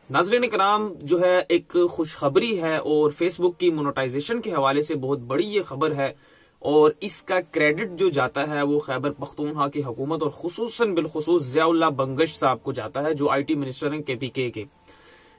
नाज़रीन इकराम, जो है एक खुशखबरी है और फेसबुक की मोनेटाइजेशन के हवाले से बहुत बड़ी ये खबर है और इसका क्रेडिट जो जाता है वो खैबर पख्तूनख्वा की हुकूमत और खुसूसन बिलखुसूस ज़ियाउल्लाह बंगश साहब को जाता है, जो IT मिनिस्टर हैं KPK के।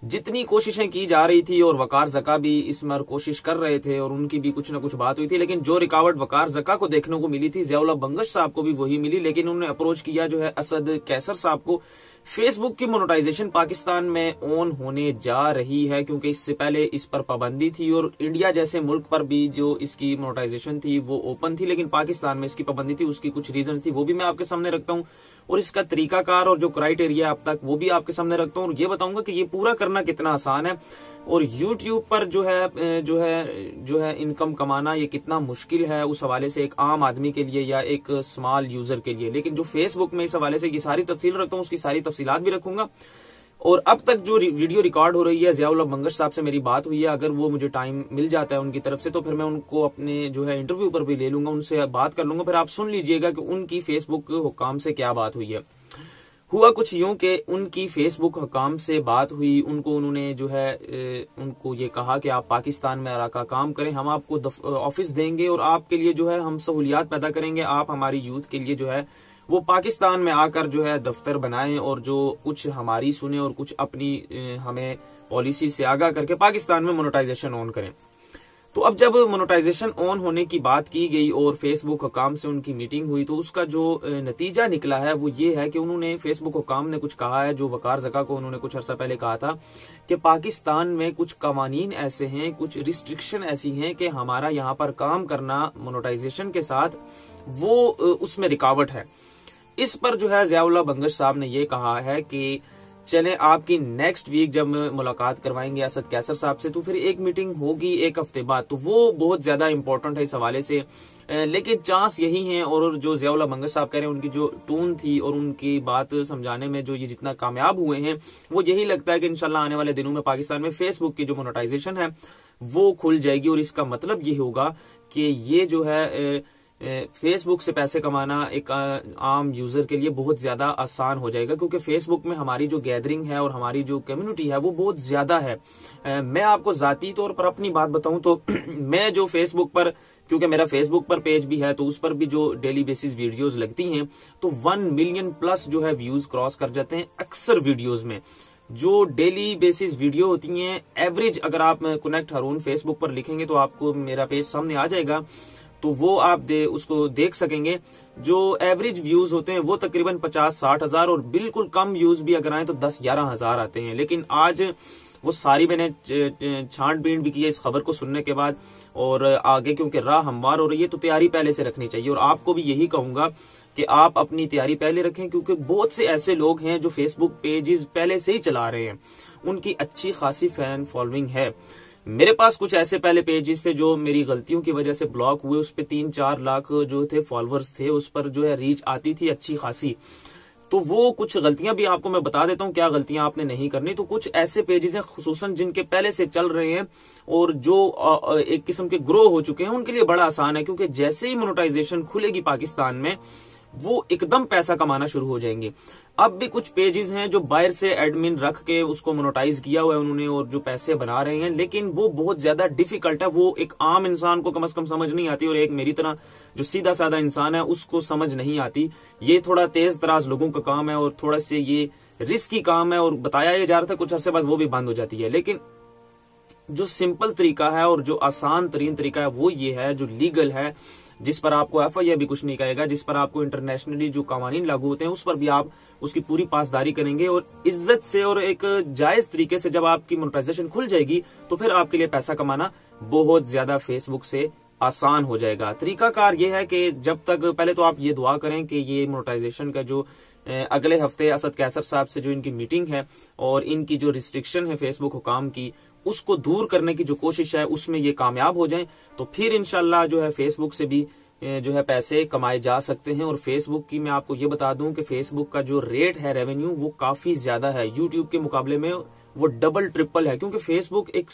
जितनी कोशिशें की जा रही थी और वकार जका भी इसमें कोशिश कर रहे थे और उनकी भी कुछ ना कुछ बात हुई थी, लेकिन जो रिकावट वकार जका को देखने को मिली थी ज़ियाउल्लाह बंगश साहब को भी वही मिली। लेकिन उन्होंने अप्रोच किया जो है असद कैसर साहब को। फेसबुक की मोनेटाइजेशन पाकिस्तान में ऑन होने जा रही है, क्योंकि इससे पहले इस पर पाबंदी थी और इंडिया जैसे मुल्क पर भी जो इसकी मोनेटाइजेशन थी वो ओपन थी, लेकिन पाकिस्तान में इसकी पाबंदी थी। उसकी कुछ रीजन थी, वो भी मैं आपके सामने रखता हूँ और इसका तरीकाकार और जो क्राइटेरिया अब तक वो भी आपके सामने रखता हूँ और ये बताऊंगा कि ये पूरा करना कितना आसान है और YouTube पर जो है इनकम कमाना ये कितना मुश्किल है उस हवाले से एक आम आदमी के लिए या एक स्मॉल यूजर के लिए। लेकिन जो फेसबुक में इस हवाले से ये सारी तफसील रखता हूँ, उसकी सारी तफसीलात भी रखूंगा। और अब तक जो वीडियो रिकॉर्ड हो रही है, ज़ियाउल्लाह बंगश साहब से मेरी बात हुई है, अगर वो मुझे टाइम मिल जाता है उनकी तरफ से तो फिर मैं उनको अपने जो है इंटरव्यू पर भी ले लूंगा, उनसे बात कर लूंगा। फिर आप सुन लीजिएगा कि उनकी फेसबुक हुकाम से क्या बात हुई है। हुआ कुछ यूं कि उनकी फेसबुक हुकाम से बात हुई, उन्होंने जो है उनको ये कहा कि आप पाकिस्तान में आकर काम करें, हम आपको ऑफिस देंगे और आपके लिए जो है हम सहूलियात पैदा करेंगे, आप हमारी यूथ के लिए जो है वो पाकिस्तान में आकर जो है दफ्तर बनाएं और जो कुछ हमारी सुने और कुछ अपनी हमें पॉलिसी से आगाह करके पाकिस्तान में मोनेटाइजेशन ऑन करें। तो अब जब मोनेटाइजेशन ऑन होने की बात की गई और फेसबुक हुकाम से उनकी मीटिंग हुई तो उसका जो नतीजा निकला है वो ये है कि उन्होंने फेसबुक हुकाम ने कुछ कहा है जो वकार जका को उन्होंने कुछ अर्सा पहले कहा था कि पाकिस्तान में कुछ कवानीन ऐसे हैं, कुछ रिस्ट्रिक्शन ऐसी हैं कि हमारा यहाँ पर काम करना मोनेटाइजेशन के साथ वो उसमें रुकावट है। इस पर जो है ज़ियाउल्लाह बंगश साहब ने ये कहा है कि चले आपकी नेक्स्ट वीक जब मुलाकात करवाएंगे असद कैसर साहब से तो फिर एक मीटिंग होगी एक हफ्ते बाद, तो वो बहुत ज्यादा इंपॉर्टेंट है इस हवाले से। लेकिन चांस यही है और जो ज़ियाउल्लाह बंगश साहब कह रहे हैं उनकी जो टोन थी और उनकी बात समझाने में जो ये जितना कामयाब हुए हैं वो यही लगता है कि इंशाल्लाह आने वाले दिनों में पाकिस्तान में फेसबुक की जो मोनेटाइजेशन है वो खुल जाएगी और इसका मतलब ये होगा कि ये जो है फेसबुक से पैसे कमाना एक आम यूजर के लिए बहुत ज्यादा आसान हो जाएगा, क्योंकि फेसबुक में हमारी जो गैदरिंग है और हमारी जो कम्युनिटी है वो बहुत ज्यादा है। मैं आपको जाती तौर पर अपनी बात बताऊं तो मैं जो फेसबुक पर, क्योंकि मेरा फेसबुक पर पेज भी है तो उस पर भी जो डेली बेसिस वीडियोस लगती हैं तो 1 मिलियन प्लस जो है व्यूज क्रॉस कर जाते हैं अक्सर वीडियोज में। जो डेली बेसिस वीडियो होती हैं एवरेज, अगर आप कनेक्ट हारून फेसबुक पर लिखेंगे तो आपको मेरा पेज सामने आ जाएगा, तो वो आप उसको देख सकेंगे। जो एवरेज व्यूज होते हैं वो तकरीबन 50-60 हजार और बिल्कुल कम व्यूज भी अगर आए तो 10-11 हजार आते हैं। लेकिन आज वो सारी मैंने छांटबीन भी की है इस खबर को सुनने के बाद और आगे क्योंकि राह हमवार हो रही है तो तैयारी पहले से रखनी चाहिए और आपको भी यही कहूंगा कि आप अपनी तैयारी पहले रखें, क्योंकि बहुत से ऐसे लोग हैं जो फेसबुक पेजेस पहले से ही चला रहे हैं, उनकी अच्छी खासी फैन फॉलोइंग है। मेरे पास कुछ ऐसे पहले पेजेस थे जो मेरी गलतियों की वजह से ब्लॉक हुए, उस पे 3-4 लाख जो थे फॉलोअर्स थे, उस पर जो है रीच आती थी अच्छी खासी। तो वो कुछ गलतियां भी आपको मैं बता देता हूं क्या गलतियां आपने नहीं करनी। तो कुछ ऐसे पेजेस हैं खुसूसन जिनके पहले से चल रहे हैं और जो एक किस्म के ग्रो हो चुके हैं, उनके लिए बड़ा आसान है, क्योंकि जैसे ही मोनेटाइजेशन खुलेगी पाकिस्तान में वो एकदम पैसा कमाना शुरू हो जाएंगे। अब भी कुछ पेजेस हैं जो बाहर से एडमिन रख के उसको मोनेटाइज किया हुआ है उन्होंने और जो पैसे बना रहे हैं, लेकिन वो बहुत ज्यादा डिफिकल्ट है, वो एक आम इंसान को कम से कम समझ नहीं आती और एक मेरी तरह जो सीधा साधा इंसान है उसको समझ नहीं आती। ये थोड़ा तेज तराज लोगों का काम है और थोड़ा से ये रिस्की काम है और बताया ये जा रहा था कुछ अरसे बाद वो भी बंद हो जाती है। लेकिन जो सिंपल तरीका है और जो आसान तरीन तरीका है वो ये है जो लीगल है, जिस पर आपको FIR भी कुछ नहीं कहेगा, जिस पर आपको इंटरनेशनली जो कानून लागू होते हैं उस पर भी आप उसकी पूरी पासदारी करेंगे और इज्जत से और एक जायज तरीके से जब आपकी मोनेटाइजेशन खुल जाएगी तो फिर आपके लिए पैसा कमाना बहुत ज्यादा फेसबुक से आसान हो जाएगा। तरीकाकार ये है कि जब तक पहले तो आप ये दुआ करें कि ये मोनेटाइजेशन का जो अगले हफ्ते असद कैसर साहब से जो इनकी मीटिंग है और इनकी जो रिस्ट्रिक्शन है फेसबुक हुकाम की उसको दूर करने की जो कोशिश है उसमें ये कामयाब हो जाएं तो फिर इंशाल्लाह जो है फेसबुक से भी जो है पैसे कमाए जा सकते हैं। और फेसबुक की मैं आपको ये बता दूं कि फेसबुक का जो रेट है रेवेन्यू वो काफी ज्यादा है, यूट्यूब के मुकाबले में वो डबल ट्रिपल है, क्योंकि फेसबुक एक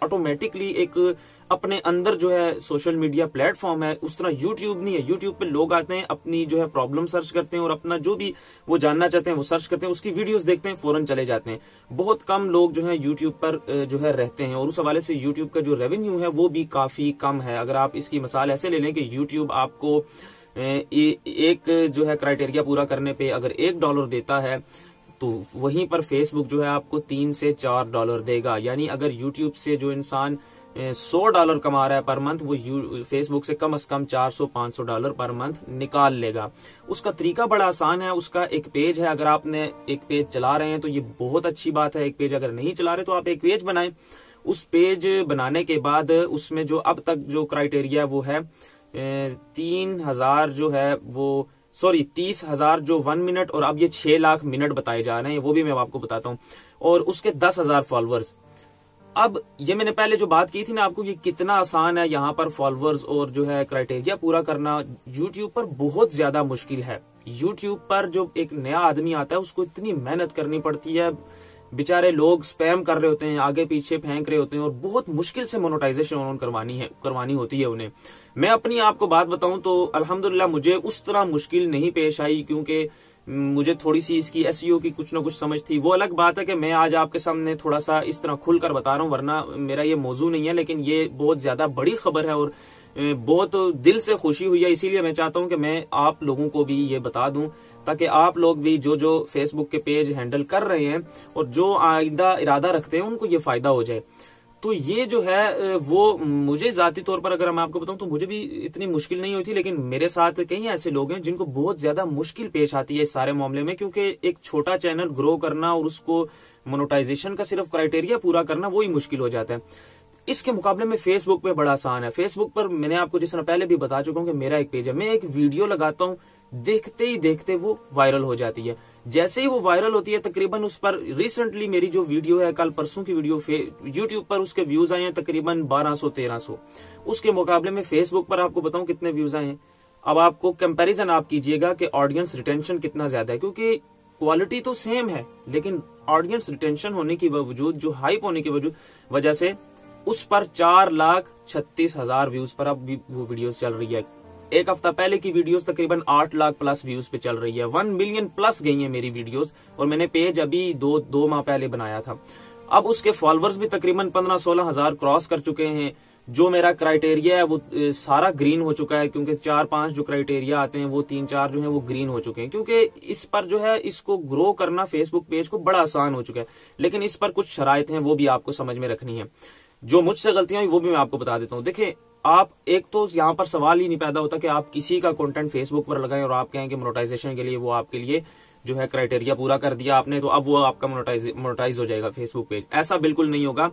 ऑटोमेटिकली एक अपने अंदर जो है सोशल मीडिया प्लेटफॉर्म है, उस तरह यूट्यूब नहीं है। यूट्यूब पे लोग आते हैं, अपनी जो है प्रॉब्लम सर्च करते हैं और अपना जो भी वो जानना चाहते हैं वो सर्च करते हैं, उसकी वीडियोस देखते हैं, फौरन चले जाते हैं। बहुत कम लोग जो है यूट्यूब पर जो है रहते हैं और उस हवाले से यूट्यूब का जो रेवेन्यू है वो भी काफी कम है। अगर आप इसकी मिसाल ऐसे ले लें कि यूट्यूब आपको एक जो है क्राइटेरिया पूरा करने पे अगर $1 देता है, तो वहीं पर फेसबुक जो है आपको $3 से $4 देगा। यानी अगर यूट्यूब से जो इंसान $100 कमा रहा है पर मंथ, वो फेसबुक से कम $400-500 पर मंथ निकाल लेगा। उसका तरीका बड़ा आसान है। उसका एक पेज है, अगर आपने एक पेज चला रहे हैं तो ये बहुत अच्छी बात है। एक पेज अगर नहीं चला रहे तो आप एक पेज बनाएं। उस पेज बनाने के बाद उसमें जो अब तक जो क्राइटेरिया वो है 30,000 जो है वो 30,000 जो 1 मिनट, और अब ये 6 लाख मिनट बताए जा रहे हैं, वो भी मैं आपको बताता हूँ, और उसके 10,000 फॉलोअर्स। अब ये मैंने पहले जो बात की थी ना आपको, ये कितना आसान है यहाँ पर फॉलोअर्स और जो है क्राइटेरिया पूरा करना, यूट्यूब पर बहुत ज्यादा मुश्किल है। यूट्यूब पर जो एक नया आदमी आता है उसको इतनी मेहनत करनी पड़ती है, बेचारे लोग स्पैम कर रहे होते हैं, आगे पीछे फेंक रहे होते हैं और बहुत मुश्किल से मोनेटाइजेशन उन्होंने करवानी होती है उन्हें। मैं अपनी आपको बात बताऊं तो अल्हम्दुलिल्लाह मुझे उस तरह मुश्किल नहीं पेश आई, क्योंकि मुझे थोड़ी सी इसकी एसईओ की कुछ ना कुछ समझ थी। वो अलग बात है कि मैं आज आपके सामने थोड़ा सा इस तरह खुलकर बता रहा हूँ, वरना मेरा ये मौजू नहीं है, लेकिन ये बहुत ज्यादा बड़ी खबर है और बहुत दिल से खुशी हुई है। इसीलिए मैं चाहता हूं कि मैं आप लोगों को भी ये बता दूं, ताकि आप लोग भी जो फेसबुक के पेज हैंडल कर रहे हैं और जो आइंदा इरादा रखते हैं उनको ये फायदा हो जाए। तो ये जो है वो मुझे जाती तौर पर अगर मैं आपको बताऊं तो मुझे भी इतनी मुश्किल नहीं हुई थी, लेकिन मेरे साथ कई ऐसे लोग हैं जिनको बहुत ज्यादा मुश्किल पेश आती है इस सारे मामले में, क्योंकि एक छोटा चैनल ग्रो करना और उसको मोनेटाइजेशन का सिर्फ क्राइटेरिया पूरा करना वही मुश्किल हो जाता है। इसके मुकाबले में फेसबुक पे बड़ा आसान है। फेसबुक पर मैंने आपको जिस तरह पहले भी बता चुका हूं कि मेरा एक पेज है, मैं एक वीडियो लगाता हूं, देखते ही देखते वो वायरल हो जाती है। जैसे ही वो वायरल होती है, तकरीबन उस पर रिसेंटली मेरी जो वीडियो है कल परसों की वीडियो यूट्यूब पर उसके व्यूज आए हैं तकरीबन 1200-1300। उसके मुकाबले में फेसबुक पर आपको बताऊं कितने व्यूज आए हैं। अब आपको कंपैरिजन आप कीजिएगा कि ऑडियंस रिटेंशन कितना ज्यादा है, क्योंकि क्वालिटी तो सेम है लेकिन ऑडियंस रिटेंशन होने की बावजूद, जो हाइप होने की वजह से उस पर 4,36,000 व्यूज पर अब वो वीडियोस चल रही है। एक हफ्ता पहले की वीडियोस तकरीबन 8 लाख प्लस व्यूज पे चल रही है। 1 मिलियन प्लस गई है मेरी वीडियोस, और मैंने पेज अभी दो माह पहले बनाया था। अब उसके फॉलोअर्स भी तकरीबन 15-16 क्रॉस कर चुके हैं। जो मेरा क्राइटेरिया है वो सारा ग्रीन हो चुका है, क्योंकि 4-5 जो क्राइटेरिया आते हैं वो 3-4 जो है वो ग्रीन हो चुके हैं, क्योंकि इस पर जो है इसको ग्रो करना फेसबुक पेज को बड़ा आसान हो चुका है। लेकिन इस पर कुछ शराइत हैं, वो भी आपको समझ में रखनी है। जो मुझसे गलतियां हुई वो भी मैं आपको बता देता हूँ। देखिए, आप एक तो यहाँ पर सवाल ही नहीं पैदा होता कि आप किसी का कंटेंट फेसबुक पर लगाएं और आप कहें कि मोनेटाइजेशन के लिए वो आपके लिए जो है क्राइटेरिया पूरा कर दिया आपने तो अब वो आपका मोनेटाइज हो जाएगा फेसबुक पेज। ऐसा बिल्कुल नहीं होगा।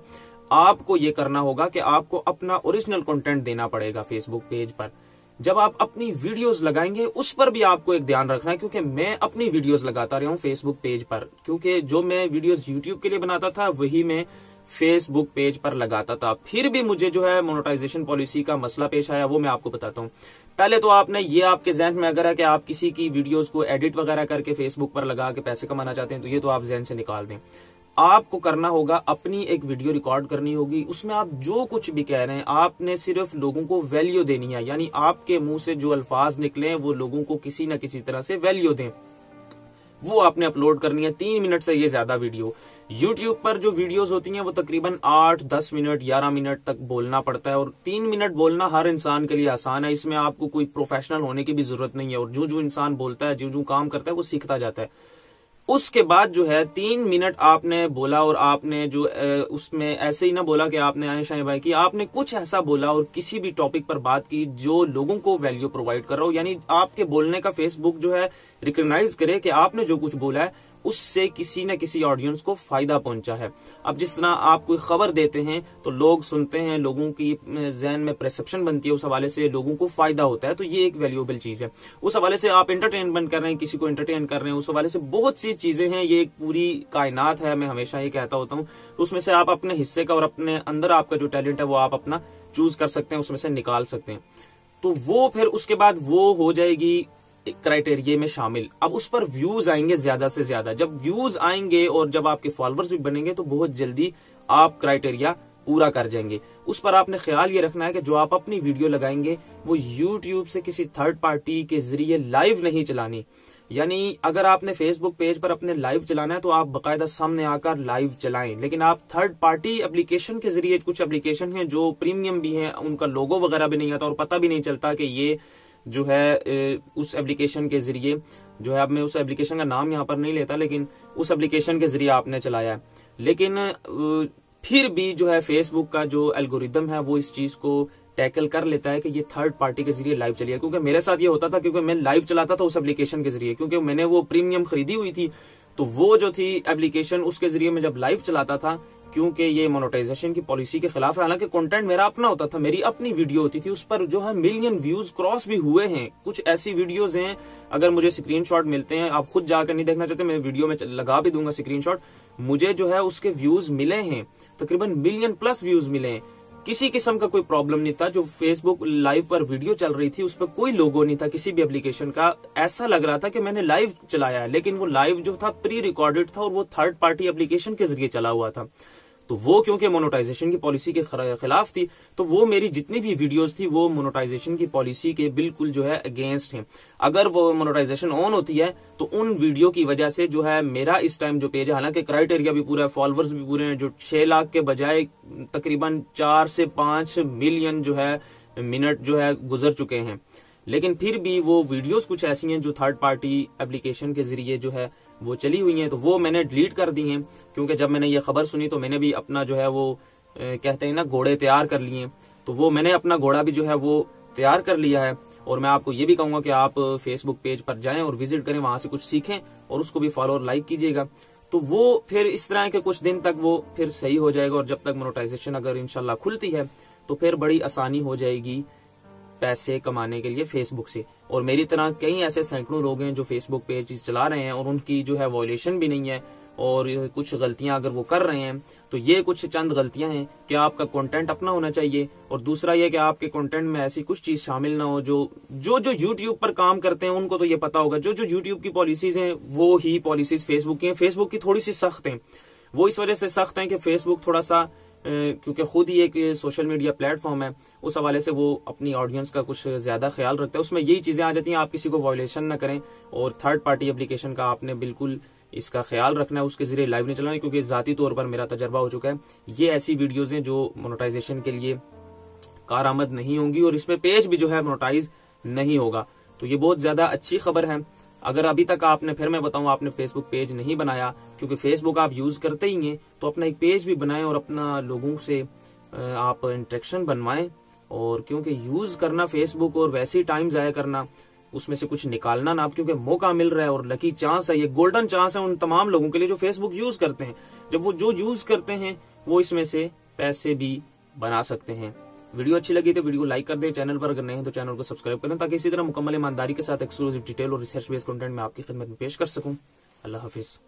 आपको ये करना होगा कि आपको अपना ओरिजिनल कंटेंट देना पड़ेगा फेसबुक पेज पर। जब आप अपनी वीडियोस लगाएंगे उस पर भी आपको एक ध्यान रखना है, क्योंकि मैं अपनी वीडियोस लगाता रहा हूँ फेसबुक पेज पर, क्योंकि जो मैं वीडियोस यूट्यूब के लिए बनाता था वही मैं फेसबुक पेज पर लगाता था। फिर भी मुझे जो है मोनेटाइजेशन पॉलिसी का मसला पेश आया, वो मैं आपको बताता हूँ। पहले तो आपने ये आपके जहन में अगर है कि आप किसी की वीडियोस को एडिट वगैरह करके फेसबुक पर लगा के पैसे कमाना चाहते हैं तो ये तो आप जहन से निकाल दें। आपको करना होगा, अपनी एक वीडियो रिकॉर्ड करनी होगी, उसमें आप जो कुछ भी कह रहे हैं आपने सिर्फ लोगों को वैल्यू देनी है। यानी आपके मुंह से जो अल्फाज निकले वो लोगों को किसी न किसी तरह से वैल्यू दें, वो आपने अपलोड करनी है। 3 मिनट से ये ज्यादा वीडियो यूट्यूब पर जो वीडियोस होती हैं वो तकरीबन 8-10 मिनट 11 मिनट तक बोलना पड़ता है, और 3 मिनट बोलना हर इंसान के लिए आसान है। इसमें आपको कोई प्रोफेशनल होने की भी जरूरत नहीं है, और जो इंसान बोलता है, जो काम करता है वो सीखता जाता है। उसके बाद जो है 3 मिनट आपने बोला और आपने जो उसमें ऐसे ही ना बोला कि आपने आए शाह भाई की, आपने कुछ ऐसा बोला और किसी भी टॉपिक पर बात की जो लोगों को वैल्यू प्रोवाइड कर रहा हो। यानी आपके बोलने का फेसबुक जो है रिकॉग्नाइज करे कि आपने जो कुछ बोला है उससे किसी न किसी ऑडियंस को फायदा पहुंचा है। अब जिस तरह आप कोई खबर देते हैं तो लोग सुनते हैं, लोगों की जहन में परसेप्शन बनती है, उस हवाले से लोगों को फायदा होता है, तो ये एक वैल्यूएबल चीज है। उस हवाले से आप एंटरटेनमेंट कर रहे हैं, किसी को एंटरटेन कर रहे हैं, उस हवाले से बहुत सी चीजें हैं। ये एक पूरी कायनात है, मैं हमेशा ये कहता होता हूँ। तो उसमें से आप अपने हिस्से का और अपने अंदर आपका जो टैलेंट है वो आप अपना चूज कर सकते हैं, उसमें से निकाल सकते हैं। तो वो फिर उसके बाद वो हो जाएगी क्राइटेरिया में शामिल। अब उस पर व्यूज आएंगे ज्यादा से ज्यादा। जब व्यूज आएंगे और जब आपके फॉलोअर्स भी बनेंगे तो बहुत जल्दी आप क्राइटेरिया पूरा कर जाएंगे। उस पर आपने ख्याल ये रखना है कि जो आप अपनी वीडियो लगाएंगे वो यूट्यूब से किसी थर्ड पार्टी के जरिए लाइव नहीं चलानी। यानी अगर आपने फेसबुक पेज पर अपने लाइव चलाना है तो आप बाकायदा सामने आकर लाइव चलाएं, लेकिन आप थर्ड पार्टी एप्लीकेशन के जरिए, कुछ एप्लीकेशन हैं जो प्रीमियम भी हैं, उनका लोगो वगैरह भी नहीं आता और पता भी नहीं चलता कि ये जो है उस एप्लीकेशन के जरिए जो है, अब मैं उस एप्लीकेशन का नाम यहाँ पर नहीं लेता, लेकिन उस एप्लीकेशन के जरिए आपने चलाया है। लेकिन फिर भी जो है फेसबुक का जो एल्गोरिदम है वो इस चीज को टैकल कर लेता है कि ये थर्ड पार्टी के जरिए लाइव चलिए। क्योंकि मेरे साथ ये होता था, क्योंकि मैं लाइव चलाता था उस एप्लीकेशन के जरिए, क्योंकि मैंने वो प्रीमियम खरीदी हुई थी, तो वो जो थी एप्लीकेशन उसके जरिए मैं जब लाइव चलाता था, क्योंकि ये मोनेटाइजेशन की पॉलिसी के खिलाफ है। हालांकि कंटेंट मेरा अपना होता था, मेरी अपनी वीडियो होती थी, उस पर जो है मिलियन व्यूज क्रॉस भी हुए हैं। कुछ ऐसी वीडियोस हैं, अगर मुझे स्क्रीनशॉट मिलते हैं, आप खुद जाकर नहीं देखना चाहते, मैं वीडियो में लगा भी दूंगा स्क्रीनशॉट, मुझे जो है उसके व्यूज मिले हैं, तकरीबन मिलियन प्लस व्यूज मिले हैं। किसी किस्म का कोई प्रॉब्लम नहीं था। जो फेसबुक लाइव पर वीडियो चल रही थी उस पर कोई लोगो नहीं था किसी भी एप्लीकेशन का, ऐसा लग रहा था कि मैंने लाइव चलाया है, लेकिन वो लाइव जो था प्री रिकॉर्डेड था और वो थर्ड पार्टी एप्लीकेशन के जरिए चला हुआ था। तो वो क्योंकि मोनेटाइजेशन की पॉलिसी के खिलाफ थी, तो वो मेरी जितनी भी वीडियोस थी वो मोनेटाइजेशन की पॉलिसी के बिल्कुल जो है अगेंस्ट हैं। अगर वो मोनेटाइजेशन ऑन होती है तो उन वीडियो की वजह से जो है मेरा इस टाइम जो पेज है, हालांकि क्राइटेरिया भी पूरा है, फॉलोअर्स भी पूरे हैं, जो 6 लाख के बजाय तकरीबन 4 से 5 मिलियन जो है मिनट जो है गुजर चुके हैं, लेकिन फिर भी वो वीडियोस कुछ ऐसी हैं जो थर्ड पार्टी एप्लीकेशन के जरिए जो है वो चली हुई हैं, तो वो मैंने डिलीट कर दी हैं। क्योंकि जब मैंने ये खबर सुनी तो मैंने भी अपना जो है वो कहते हैं ना घोड़े तैयार कर लिए, तो वो मैंने अपना घोड़ा भी जो है वो तैयार कर लिया है। और मैं आपको ये भी कहूंगा कि आप फेसबुक पेज पर जाएं और विजिट करें, वहां से कुछ सीखें और उसको भी फॉलो और लाइक कीजिएगा। तो वो फिर इस तरह के कुछ दिन तक वो फिर सही हो जाएगा, और जब तक मोनेटाइजेशन अगर इंशाल्लाह खुलती है तो फिर बड़ी आसानी हो जाएगी पैसे कमाने के लिए फेसबुक से। और मेरी तरह कई ऐसे सैकड़ों लोग हैं जो फेसबुक पेज चला रहे हैं और उनकी जो है वॉयलेशन भी नहीं है, और कुछ गलतियां अगर वो कर रहे हैं तो ये कुछ चंद गलतियां हैं कि आपका कंटेंट अपना होना चाहिए, और दूसरा ये कि आपके कंटेंट में ऐसी कुछ चीज शामिल ना हो जो यूट्यूब पर काम करते हैं उनको तो ये पता होगा। जो यूट्यूब की पॉलिसीज हैं वो ही पॉलिसीज फेसबुक की हैं। फेसबुक की थोड़ी सी सख्त हैं, वो इस वजह से सख्त हैं कि फेसबुक थोड़ा सा क्योंकि खुद ही एक सोशल मीडिया प्लेटफॉर्म है, उस हवाले से वो अपनी ऑडियंस का कुछ ज्यादा ख्याल रखता है। उसमें यही चीजें आ जाती हैं, आप किसी को वॉयलेशन ना करें, और थर्ड पार्टी एप्लीकेशन का आपने बिल्कुल इसका ख्याल रखना है, उसके जरिए लाइव नहीं चलाना, क्योंकि जाती तौर पर मेरा तजर्बा हो चुका है। ये ऐसी वीडियोज हैं जो मोनेटाइजेशन के लिए कारआमद नहीं होंगी, और इसमें पेज भी जो है मोनेटाइज नहीं होगा। तो ये बहुत ज्यादा अच्छी खबर है। अगर अभी तक आपने, फिर मैं बताऊं, आपने फेसबुक पेज नहीं बनाया, क्योंकि फेसबुक आप यूज करते ही हैं, तो अपना एक पेज भी बनाएं और अपना लोगों से आप इंटरेक्शन बनवाएं। और क्योंकि यूज करना फेसबुक और वैसे ही टाइम जाया करना, उसमें से कुछ निकालना ना, क्योंकि मौका मिल रहा है और लकी चांस है, ये गोल्डन चांस है उन तमाम लोगों के लिए जो फेसबुक यूज करते हैं। जब वो जो यूज करते हैं वो इसमें से पैसे भी बना सकते हैं। वीडियो अच्छी लगी तो वीडियो को लाइक कर दें, चैनल पर अगर नए हैं तो चैनल को सब्सक्राइब करें, ताकि इसी तरह मुकम्मल ईमानदारी के साथ एक्सक्लूसिव डिटेल और रिसर्च बेस्ड कंटेंट में आपकी खिदमत में पेश कर सकूं। अल्लाह हाफिज।